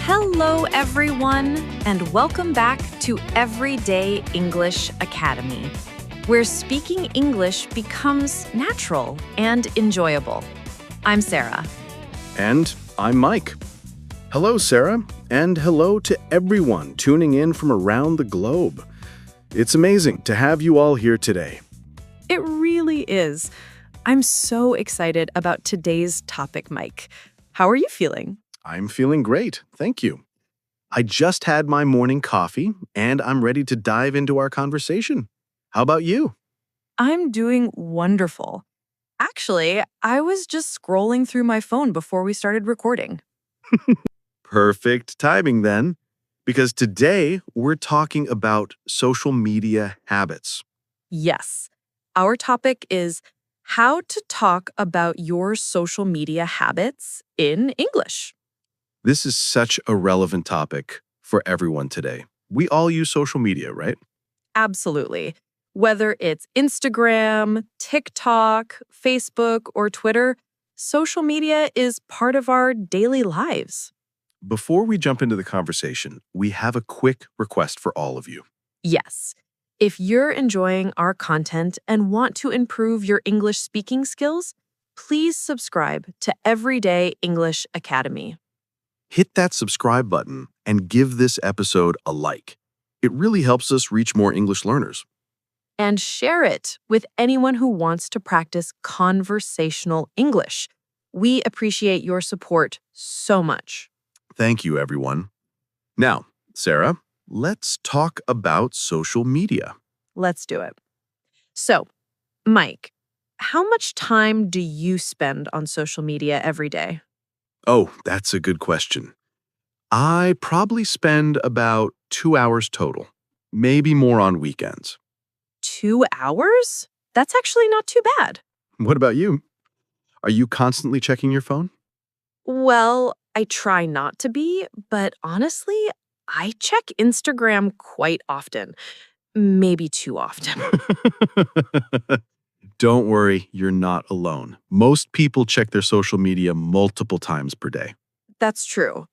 Hello, everyone, and welcome back to Everyday English Academy, where speaking English becomes natural and enjoyable. I'm Sarah. And I'm Mike. Hello, Sarah, and hello to everyone tuning in from around the globe. It's amazing to have you all here today. It really is. I'm so excited about today's topic, Mike. How are you feeling? I'm feeling great, thank you. I just had my morning coffee, and I'm ready to dive into our conversation. How about you? I'm doing wonderful. Actually, I was just scrolling through my phone before we started recording. Perfect timing then, because today we're talking about social media habits. Yes, our topic is how to talk about your social media habits in English. This is such a relevant topic for everyone today. We all use social media, right? Absolutely. Whether it's Instagram, TikTok, Facebook, or Twitter, social media is part of our daily lives. Before we jump into the conversation, we have a quick request for all of you. Yes, if you're enjoying our content and want to improve your English speaking skills, please subscribe to Everyday English Academy. Hit that subscribe button and give this episode a like. It really helps us reach more English learners. And share it with anyone who wants to practice conversational English. We appreciate your support so much. Thank you, everyone. Now, Sarah, let's talk about social media. Let's do it. So, Mike, how much time do you spend on social media every day? Oh, that's a good question. I probably spend about 2 hours total, maybe more on weekends. 2 hours? That's actually not too bad. What about you? Are you constantly checking your phone? Well, I try not to be, but honestly, I check Instagram quite often. Maybe too often. Don't worry, you're not alone. Most people check their social media multiple times per day. That's true.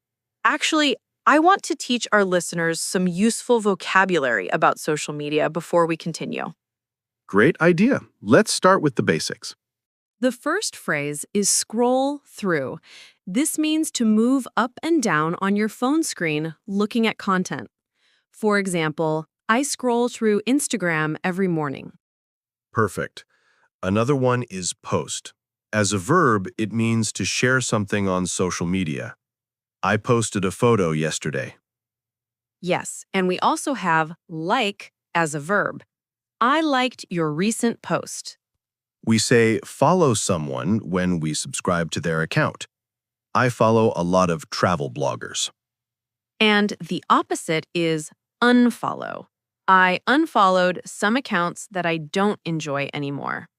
Actually, I want to teach our listeners some useful vocabulary about social media before we continue. Great idea. Let's start with the basics. The first phrase is scroll through. This means to move up and down on your phone screen looking at content. For example, I scroll through Instagram every morning. Perfect. Another one is post. As a verb, it means to share something on social media. I posted a photo yesterday. Yes, and we also have like as a verb. I liked your recent post. We say follow someone when we subscribe to their account. I follow a lot of travel bloggers. And the opposite is unfollow. I unfollowed some accounts that I don't enjoy anymore.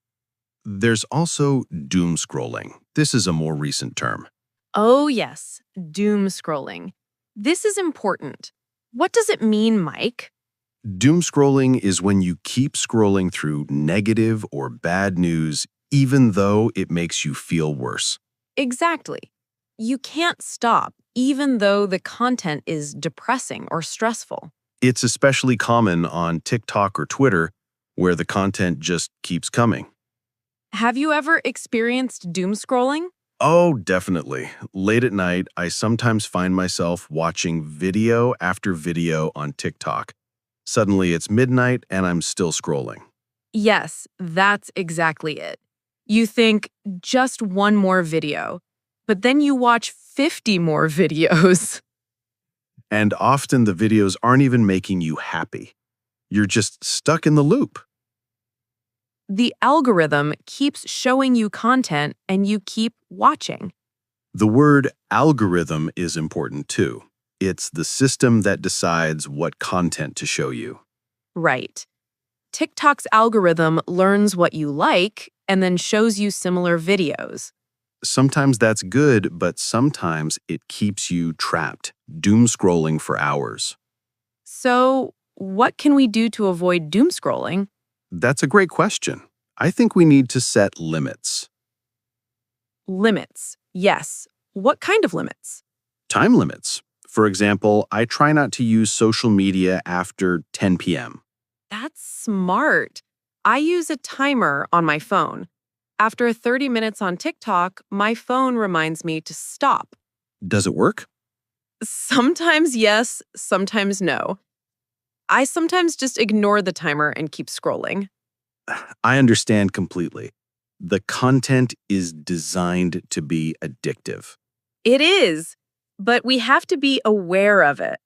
There's also doom scrolling. This is a more recent term. Oh yes, doom scrolling. This is important. What does it mean, Mike? Doom scrolling is when you keep scrolling through negative or bad news even though it makes you feel worse. Exactly. You can't stop even though the content is depressing or stressful. It's especially common on TikTok or Twitter, where the content just keeps coming. Have you ever experienced doom scrolling? Oh, definitely. Late at night, I sometimes find myself watching video after video on TikTok. Suddenly it's midnight and I'm still scrolling. Yes, that's exactly it. You think, just one more video, but then you watch 50 more videos. And often the videos aren't even making you happy. You're just stuck in the loop. The algorithm keeps showing you content and you keep watching. The word algorithm is important too. It's the system that decides what content to show you. Right. TikTok's algorithm learns what you like and then shows you similar videos. Sometimes that's good, but sometimes it keeps you trapped, doom scrolling for hours. So, what can we do to avoid doom scrolling? That's a great question. I think we need to set limits. Limits. Yes. What kind of limits? Time limits. For example, I try not to use social media after 10 p.m. That's smart. I use a timer on my phone. After 30 minutes on TikTok, my phone reminds me to stop. Does it work? Sometimes yes, sometimes no. I sometimes just ignore the timer and keep scrolling. I understand completely. The content is designed to be addictive. It is, but we have to be aware of it.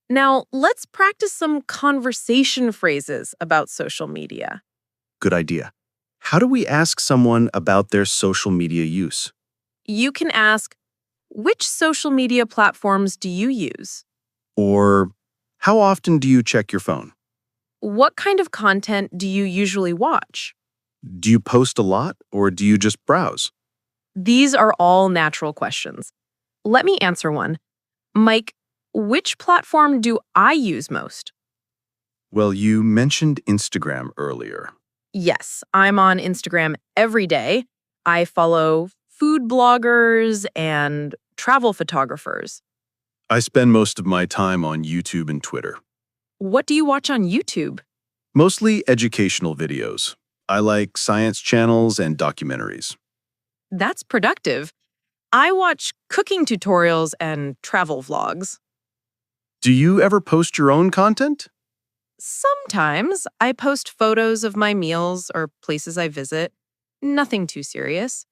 Now, let's practice some conversation phrases about social media. Good idea. How do we ask someone about their social media use? You can ask, which social media platforms do you use? Or, how often do you check your phone? What kind of content do you usually watch? Do you post a lot or do you just browse? These are all natural questions. Let me answer one. Mike, which platform do I use most? Well, you mentioned Instagram earlier. Yes, I'm on Instagram every day. I follow food bloggers and travel photographers. I spend most of my time on YouTube and Twitter. What do you watch on YouTube? Mostly educational videos. I like science channels and documentaries. That's productive. I watch cooking tutorials and travel vlogs. Do you ever post your own content? Sometimes I post photos of my meals or places I visit. Nothing too serious.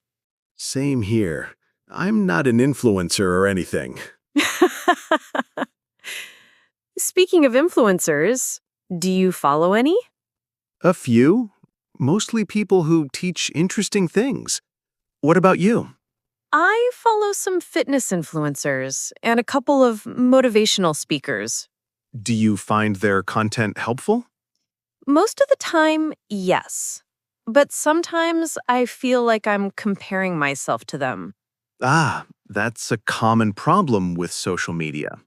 Same here. I'm not an influencer or anything. Speaking of influencers, do you follow any? A few. Mostly people who teach interesting things. What about you? I follow some fitness influencers and a couple of motivational speakers. Do you find their content helpful? Most of the time, yes. But sometimes I feel like I'm comparing myself to them. Ah, that's a common problem with social media.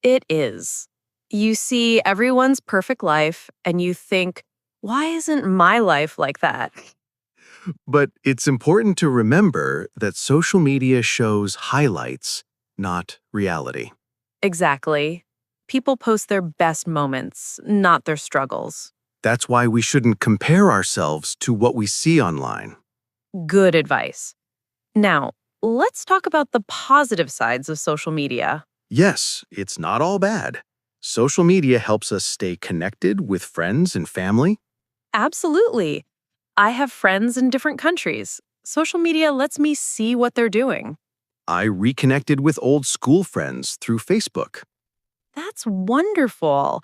It is. You see everyone's perfect life and you think, why isn't my life like that? But it's important to remember that social media shows highlights, not reality. Exactly. People post their best moments, not their struggles. That's why we shouldn't compare ourselves to what we see online. Good advice. Now, let's talk about the positive sides of social media. Yes, it's not all bad. Social media helps us stay connected with friends and family. Absolutely. I have friends in different countries. Social media lets me see what they're doing. I reconnected with old school friends through Facebook. That's wonderful.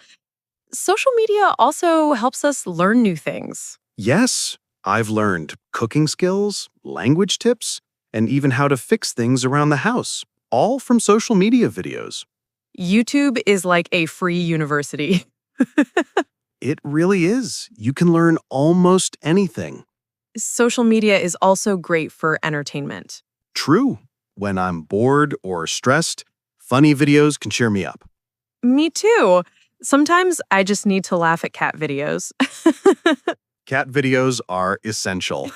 Social media also helps us learn new things. Yes, I've learned cooking skills, language tips, and even how to fix things around the house, all from social media videos. YouTube is like a free university. It really is. You can learn almost anything. Social media is also great for entertainment. True. When I'm bored or stressed, funny videos can cheer me up. Me too. Sometimes I just need to laugh at cat videos. Cat videos are essential.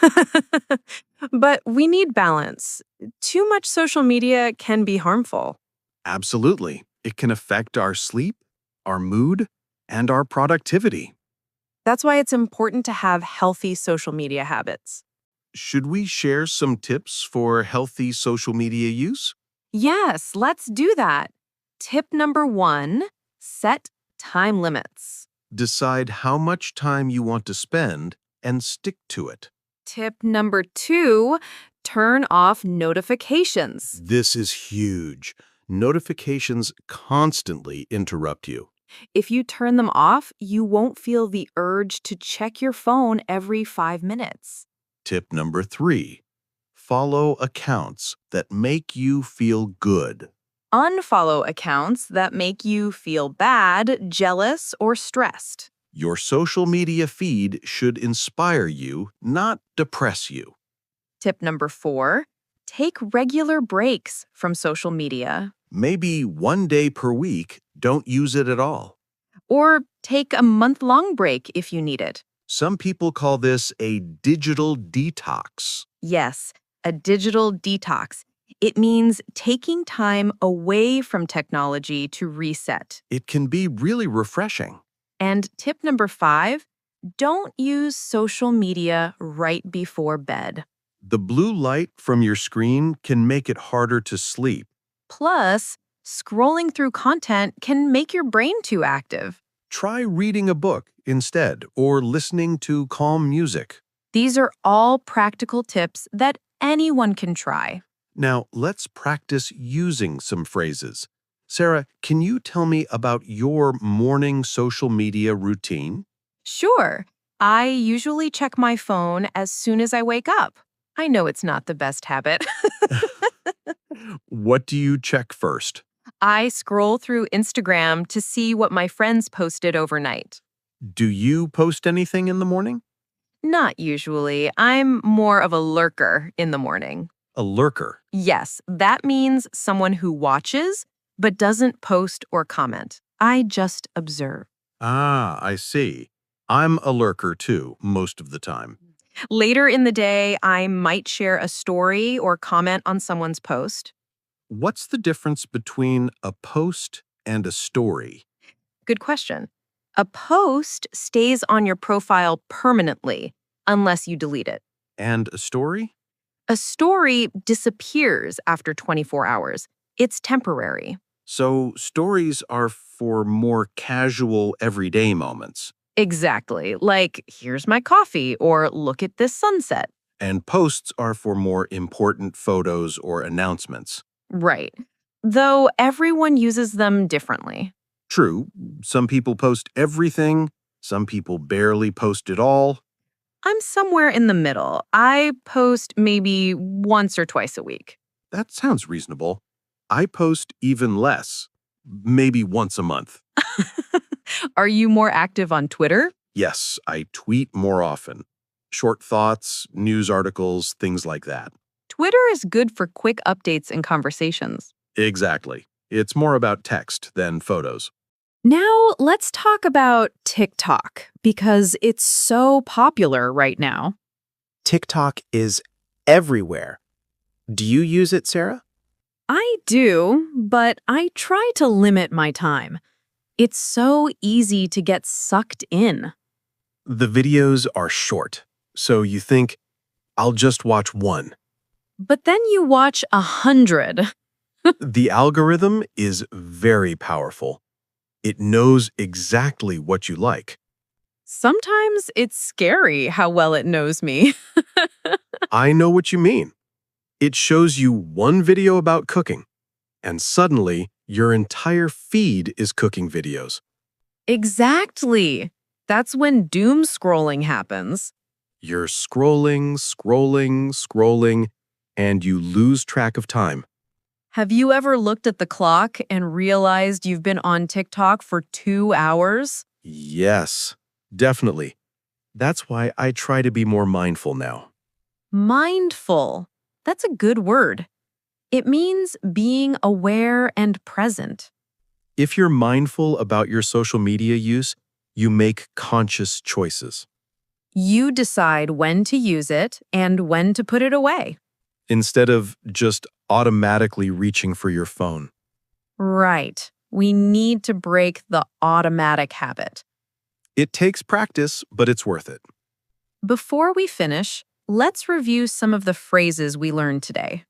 But we need balance. Too much social media can be harmful. Absolutely. It can affect our sleep, our mood, and our productivity. That's why it's important to have healthy social media habits. Should we share some tips for healthy social media use? Yes, let's do that. Tip number 1, set time limits. Decide how much time you want to spend and stick to it. Tip number 2, turn off notifications. This is huge. Notifications constantly interrupt you. If you turn them off, you won't feel the urge to check your phone every 5 minutes. Tip number 3, follow accounts that make you feel good. Unfollow accounts that make you feel bad, jealous, or stressed. Your social media feed should inspire you, not depress you. Tip number 4, take regular breaks from social media. Maybe one day per week, don't use it at all. Or take a month-long break if you need it. Some people call this a digital detox. Yes, a digital detox. It means taking time away from technology to reset. It can be really refreshing. And tip number 5, don't use social media right before bed. The blue light from your screen can make it harder to sleep. Plus, scrolling through content can make your brain too active. Try reading a book instead or listening to calm music. These are all practical tips that anyone can try. Now, let's practice using some phrases. Sarah, can you tell me about your morning social media routine? Sure, I usually check my phone as soon as I wake up. I know it's not the best habit. What do you check first? I scroll through Instagram to see what my friends posted overnight. Do you post anything in the morning? Not usually. I'm more of a lurker in the morning. A lurker. Yes, that means someone who watches but doesn't post or comment. I just observe. Ah, I see. I'm a lurker too, most of the time. Later in the day, I might share a story or comment on someone's post. What's the difference between a post and a story? Good question. A post stays on your profile permanently unless you delete it. And a story? A story disappears after 24 hours. It's temporary. So stories are for more casual, everyday moments. Exactly. Like, here's my coffee, or look at this sunset. And posts are for more important photos or announcements. Right. Though everyone uses them differently. True, some people post everything, some people barely post at all. I'm somewhere in the middle. I post maybe once or twice a week. That sounds reasonable. I post even less, maybe once a month. Are you more active on Twitter? Yes, I tweet more often. Short thoughts, news articles, things like that. Twitter is good for quick updates and conversations. Exactly. It's more about text than photos. Now, let's talk about TikTok because it's so popular right now. TikTok is everywhere. Do you use it, Sarah? I do, but I try to limit my time. It's so easy to get sucked in. The videos are short, so you think, I'll just watch one. But then you watch 100. The algorithm is very powerful. It knows exactly what you like. Sometimes it's scary how well it knows me. I know what you mean. It shows you one video about cooking, and suddenly your entire feed is cooking videos. Exactly. That's when doom scrolling happens. You're scrolling, and you lose track of time. Have you ever looked at the clock and realized you've been on TikTok for 2 hours? Yes, definitely. That's why I try to be more mindful now. Mindful. That's a good word. It means being aware and present. If you're mindful about your social media use, you make conscious choices. You decide when to use it and when to put it away. Instead of just automatically reaching for your phone. Right. We need to break the automatic habit. It takes practice, but it's worth it. Before we finish, let's review some of the phrases we learned today.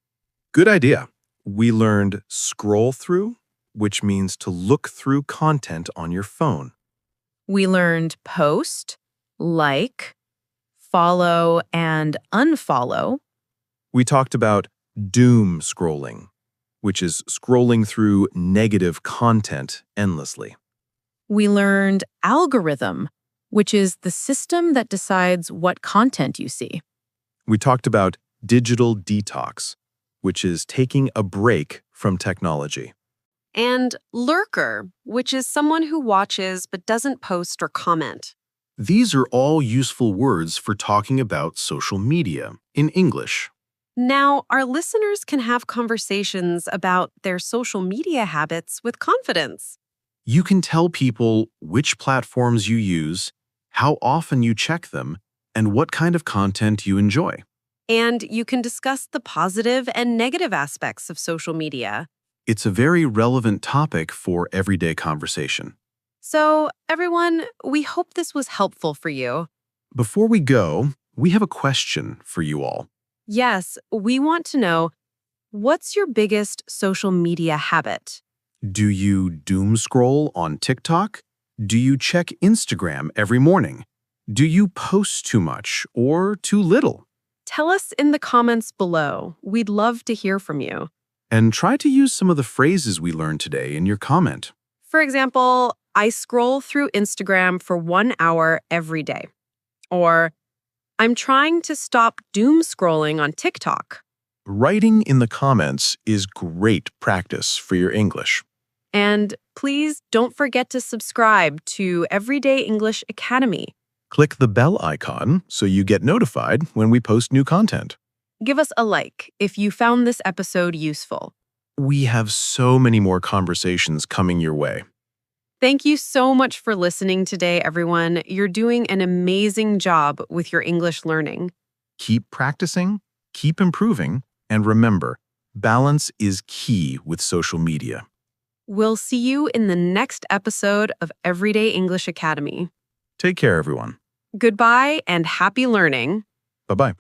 Good idea. We learned scroll through, which means to look through content on your phone. We learned post, like, follow, and unfollow. We talked about doom scrolling, which is scrolling through negative content endlessly. We learned algorithm, which is the system that decides what content you see. We talked about digital detox, which is taking a break from technology. And lurker, which is someone who watches but doesn't post or comment. These are all useful words for talking about social media in English. Now, our listeners can have conversations about their social media habits with confidence. You can tell people which platforms you use, how often you check them, and what kind of content you enjoy. And you can discuss the positive and negative aspects of social media. It's a very relevant topic for everyday conversation. So, everyone, we hope this was helpful for you. Before we go, we have a question for you all. Yes, we want to know, what's your biggest social media habit? Do you doom scroll on TikTok? Do you check Instagram every morning? Do you post too much or too little? Tell us in the comments below. We'd love to hear from you. And try to use some of the phrases we learned today in your comment. For example, I scroll through Instagram for 1 hour every day. Or, I'm trying to stop doom scrolling on TikTok. Writing in the comments is great practice for your English. And please don't forget to subscribe to Everyday English Academy. Click the bell icon so you get notified when we post new content. Give us a like if you found this episode useful. We have so many more conversations coming your way. Thank you so much for listening today, everyone. You're doing an amazing job with your English learning. Keep practicing, keep improving, and remember, balance is key with social media. We'll see you in the next episode of Everyday English Academy. Take care, everyone. Goodbye and happy learning. Bye-bye.